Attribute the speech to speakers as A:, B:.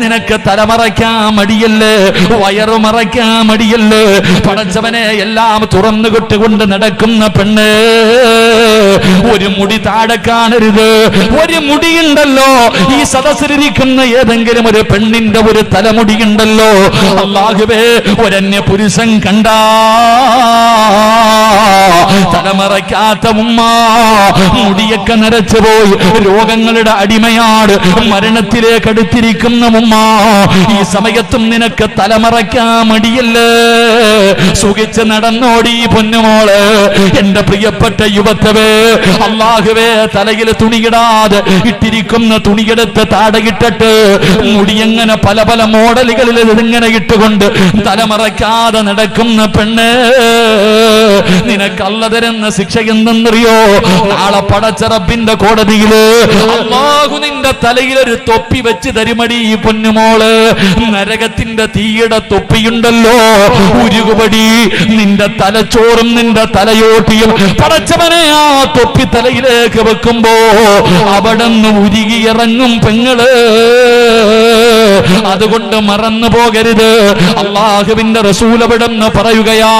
A: നിനക്ക് തലമറയ്ക്കാൻ മടിയല്ലേ, വയറു മറയ്ക്കാൻ മടിയല്ലേ? പടച്ചവനെ എല്ലാം തുറന്നു കൊട്ടുകൊണ്ട് നടക്കുന്ന പെണ്ണ്, ഒരു മുടി താഴെ കാണരുത്. ഒരു മുടിയുണ്ടല്ലോ, ഈ സദസ്സിലിരിക്കുന്ന ഏതെങ്കിലും ഒരു പെണ്ണിന്റെ ഒരു തലമുടിയുണ്ടല്ലോ, അല്ലാഹുവേ, ഒരന്യ പുരുഷൻ കണ്ടാ തലമറയ്ക്കാത്ത ഉമ്മ മുടിയൊക്കെ നരച്ചു പോയി രോഗങ്ങളുടെ അടിമയാണ്, മരണത്തിലേക്ക് അടുത്തിരിക്കുന്ന ഉമ്മ, ഈ സമയത്തും നിനക്ക് തലമറയ്ക്കാൻ മടിയല്ലേ? സുഖിച്ച് നടന്നോടി പൊന്നുമോള്. എന്റെ പ്രിയപ്പെട്ട യുവത്വേ, അല്ലാഹുവേ, തലയിൽ തുണിയിടാതെ ഇട്ടിരിക്കുന്ന തുണിയെടുത്ത് താടകിട്ടിട്ട് മുടിയെങ്ങനെ പല പല മോഡലുകളിൽ ഇങ്ങനെ ഇട്ടുകൊണ്ട് തലമറയ്ക്കാതെ നടക്കുന്ന പെണ്ണ്, നിനക്ക് അല്ലാഹു തരുന്ന ശിക്ഷ എന്തെന്നറിയോ? നാളെ പടച്ച റബ്ബിന്റെ കോടതിയില് അല്ലാഹു നിന്റെ തലയിൽ ഒരു തൊപ്പി വെച്ച് തരുമടി ഈ പൊന്നുമോള്. നരകത്തിന്റെ തീയുടെ തൊപ്പിയുണ്ടല്ലോ, ഉരുകുപടി, നിന്റെ തലച്ചോറും നിന്റെ തലയോട്ടിയും പടച്ചവനെ ആ തൊപ്പി തലയിലേക്ക് വെക്കുമ്പോ അവിടെ നിന്ന് ഉരുകിയിറങ്ങും പെങ്ങള്. അതുകൊണ്ട് മറന്നു പോകരുത്. അല്ലാഹുവിന്റെ റസൂൽ അവിടെന്ന് പറയുകയാ,